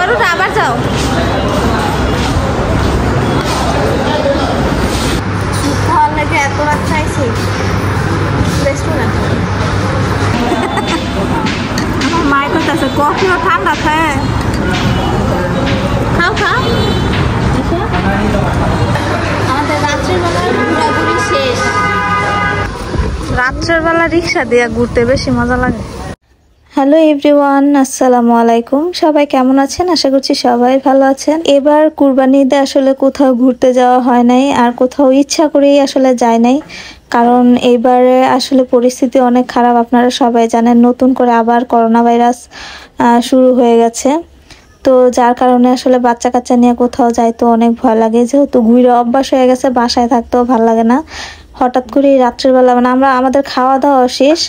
আবার উঠে আবার যাও। খাওয়ার লাগে এত রাত চাইছি রেস্টুরেন্ট। আমার মায়ের কাছে কফিও ঠান্ডা খায়। খাও খাও। আমাদের রাত্রের বেলা ঘোরাঘুরি শেষ। রাত্রের বেলা রিক্সা দিয়ে ঘুরতে বেশি মজা লাগে। হ্যালো এভরিওয়ান, আসসালামু আলাইকুম। সবাই কেমন আছেন? আশা করছি সবাই ভালো আছেন। এবার কুরবানি ঈদে আসলে কোথাও ঘুরতে যাওয়া হয় নাই, আর কোথাও ইচ্ছা করেই আসলে যায় নাই, কারণ এবারে আসলে পরিস্থিতি অনেক খারাপ। আপনারা সবাই জানেন, নতুন করে আবার করোনা ভাইরাস শুরু হয়ে গেছে। তো যার কারণে আসলে বাচ্চা কাচ্চা নিয়ে কোথাও যাইতে অনেক ভয় লাগে, যেহেতু ঘুরে অভ্যাস হয়ে গেছে, বাসায় থাকতেও ভালো লাগে না। হঠাৎ করে রাত্রের বেলা মানে আমাদের খাওয়া দাওয়া শেষ,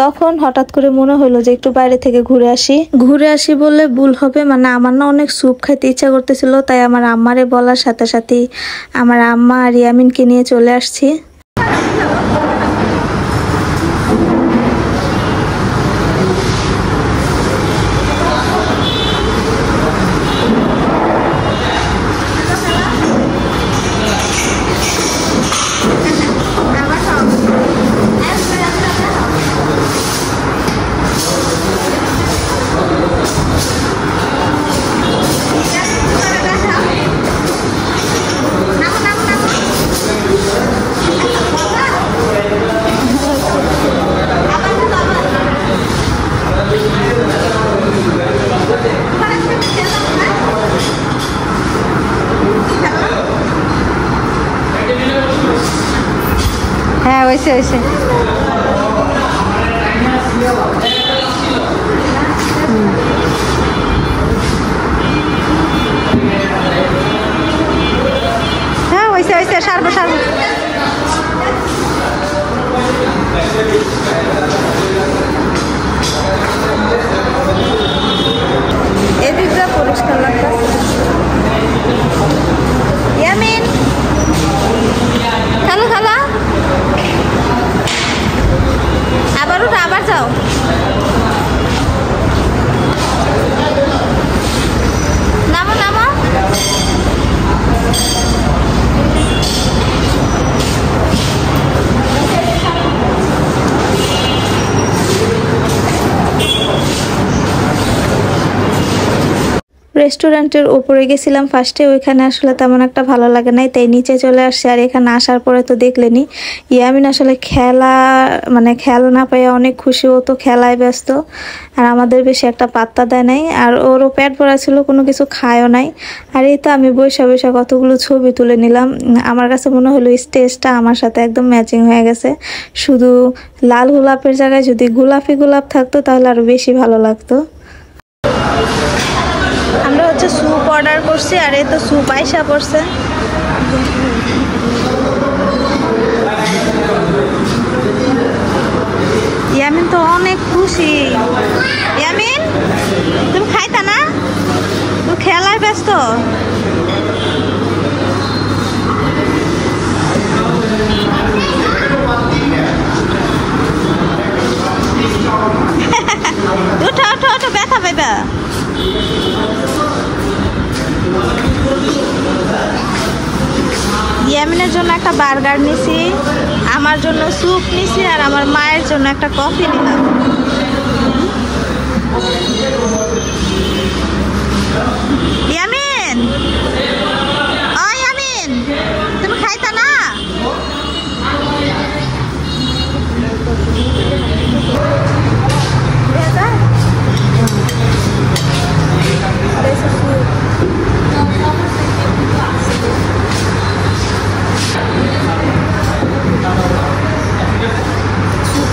তখন হঠাৎ করে মনে হলো যে একটু বাইরে থেকে ঘুরে আসি বললে ভুল হবে, মানে আমার না অনেক স্যুপ খাইতে ইচ্ছা করতেছিল, তাই আমার আম্মারে বলার সাথে সাথেই আমার আম্মা আর ইয়ামিনকে নিয়ে চলে আসছি। হ্যাঁ হয়েছে হয়েছে। হ্যাঁ হয়েছে হয়েছে, সারবো সারবো। এদিকটা পরিষ্কার লাগতেছে। ইয়ামিন খালো খালা, আবার উঠে আবার যাও। নামো নামো। রেস্টুরেন্টের উপরে গেছিলাম ফার্স্টে, ওইখানে আসলে তেমন একটা ভালো লাগে নাই, তাই নিচে চলে আসছে। আর এখানে আসার পরে তো দেখলেনি, ইয়ামিন আসলে খেলনা পাইয়া অনেক খুশি, ও তো খেলায় ব্যস্ত, আর আমাদের বেশি একটা পাত্তা দেয় নাই। আর ওরও পেট ভরা ছিল, কোনো কিছু খায়ও নাই। আর এই তো আমি বৈশা বৈশা কতগুলো ছবি তুলে নিলাম। আমার কাছে মনে হলো স্টেজটা আমার সাথে একদম ম্যাচিং হয়ে গেছে। শুধু লাল গোলাপের জায়গায় যদি গোলাপি গোলাপ থাকতো তাহলে আরো বেশি ভালো লাগতো। আমরা হচ্ছে স্যুপ অর্ডার করছি, আর এই তো স্যুপ আইসা পড়ছে। ইয়ামিন তো অনেক খুশি। ইয়ামিন তুমি খাইতা না? তুমি খেলায় ব্যস্ত। ওঠো ওঠো ওঠো, ব্যথা পাইবা। ইয়ামিনের জন্য একটা বার্গার নিছি, আমার জন্য স্যুপ নিছি, আর আমার মায়ের জন্য একটা কফি নিলাম। ইয়ামিন ও ইয়ামিন তুমি খাইতা না?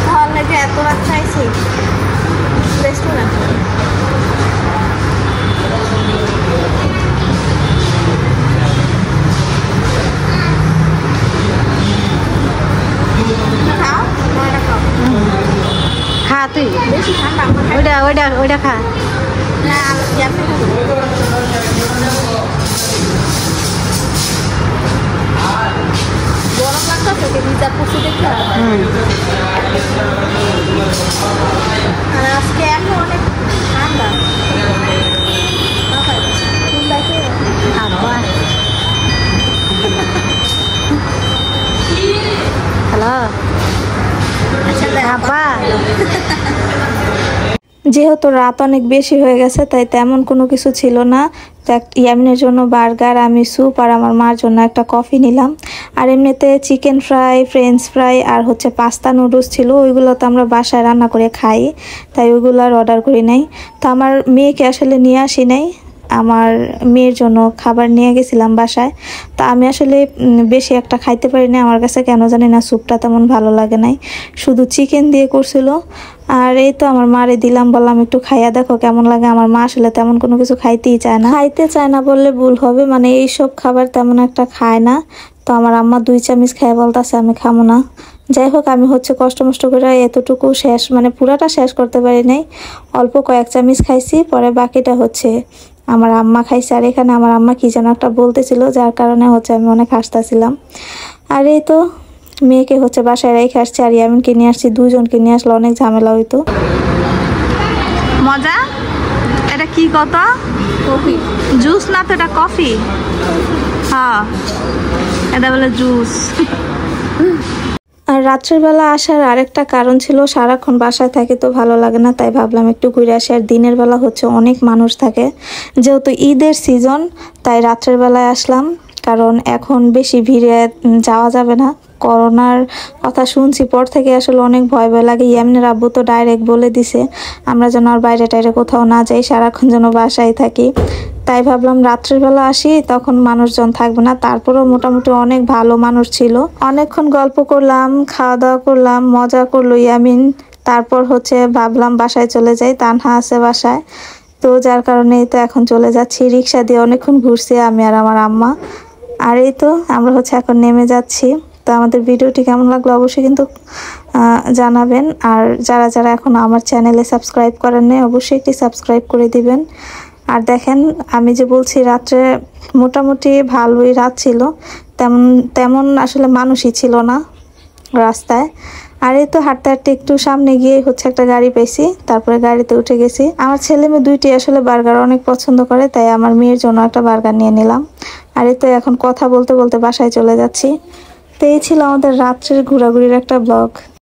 খাওয়ার লাগে এত রাত চাইছি রেস্টুরেন্ট। খা তুই, বেশি ঠান্ডা ওইটা ওইটা ওইটা খা। গরম লাগতেছে রিজার্ভ করছি দেখি। আর আজকে এখন অনেক ঠান্ডা। হ্যালো আপা। যেহেতু রাত অনেক বেশি হয়ে গেছে তাই তেমন কোনো কিছু ছিল না। ইয়ামিনের জন্য বার্গার, আমি স্যুপ আর আমার মার জন্য একটা কফি নিলাম। আর এমনিতে চিকেন ফ্রাই, ফ্রেঞ্চ ফ্রাই আর হচ্ছে পাস্তা নুডলস ছিল, ওইগুলো তো আমরা বাসায় রান্না করে খাই, তাই ওইগুলো আর অর্ডার করি নাই। তো আমার মেয়েকে আসলে নিয়ে আসি নাই, আমার মেয়ের জন্য খাবার নিয়ে গেছিলাম বাসায়। তো আমি আসলে বেশি একটা খাইতে পারি না, আমার কাছে কেন জানি না স্যুপটা তেমন ভালো লাগে নাই, শুধু চিকেন দিয়ে করছিল। আর এই তো আমার মারে দিলাম, বললাম একটু খাইয়া দেখো কেমন লাগে। আমার মা আসলে তেমন কোনো কিছু খাইতেই চায় না, খাইতে চায় না বললে ভুল হবে, মানে এইসব খাবার তেমন একটা খায় না। তো আমার আম্মা 2 চামচ খাইয়া বলতেছে আমি খাবো না। যাই হোক, আমি হচ্ছে কষ্ট মষ্ট করে এতটুকু শেষ, মানে পুরাটা শেষ করতে পারি নাই, অল্প কয়েক চামচ খাইছি, পরে বাকিটা হচ্ছে আমার আম্মা খাইছে। আর এখানে আমার আম্মা কি যেন একটা বলতেছিল, যার কারণে হচ্ছে আমি অনেক হাসতেছিলাম। আর এই তো মেয়েকে হচ্ছে বাসায় রেখে আসছি, আর ইয়ামিনকে নিয়ে আসছি, দুজনকে নিয়ে আসলে অনেক ঝামেলা হইতো। মজা। এটা কি কত? কফি জুস না তো, এটা কফি। হ্যাঁ, এটা বলে জুস। আর রাত্রের বেলা আসার আরেকটা কারণ ছিল, সারাক্ষণ বাসায় থাকে তো ভালো লাগে না, তাই ভাবলাম একটু ঘুরে আসি। আর দিনের বেলা হচ্ছে অনেক মানুষ থাকে, যেহেতু ঈদের সিজন, তাই রাত্রের বেলায় আসলাম। কারণ এখন বেশি ভিড়ে যাওয়া যাবে না, করোনার কথা শুনছি পর থেকে আসলে অনেক ভয় ভয় লাগে। ইয়ামিনের আব্বু তো ডাইরেক্ট বলে দিছে আমরা যেন আর বাইরে টাইরে কোথাও না যাই, সারাক্ষণ যেন বাসায় থাকি। তাই ভাবলাম রাত্রের বেলা আসি, তখন মানুষজন থাকবে না। তারপরেও মোটামুটি অনেক ভালো মানুষ ছিল, অনেকক্ষণ গল্প করলাম, খাওয়া দাওয়া করলাম, মজা করলো ইয়ামিন। তারপর হচ্ছে ভাবলাম বাসায় চলে যাই, তানহা আছে বাসায়, তো যার কারণেই তো এখন চলে যাচ্ছি। রিক্সা দিয়ে অনেকক্ষণ ঘুরছি আমি আর আমার আম্মা। আর এই তো আমরা হচ্ছে এখন নেমে যাচ্ছি। তো আমাদের ভিডিওটি কেমন লাগলো অবশ্যই কিন্তু জানাবেন। আর যারা যারা এখন আমার চ্যানেলে সাবস্ক্রাইব করেন নাই, অবশ্যই একটি সাবস্ক্রাইব করে দিবেন। আর দেখেন, আমি যে বলছি রাত্রে মোটামুটি ভালোই রাত ছিল, তেমন তেমন আসলে মানুষই ছিল না রাস্তায়। আর এই তো হাঁটতে হাঁটতে একটু সামনে গিয়ে হচ্ছে একটা গাড়ি পেয়েছি, তারপরে গাড়িতে উঠে গেছি। আমার ছেলে মেয়ে দুইটি আসলে বার্গার অনেক পছন্দ করে, তাই আমার মেয়ের জন্য একটা বার্গার নিয়ে নিলাম। আর এই তো এখন কথা বলতে বলতে বাসায় চলে যাচ্ছি। তো এই ছিল আমাদের রাত্রের ঘোরাঘুরির একটা ব্লগ।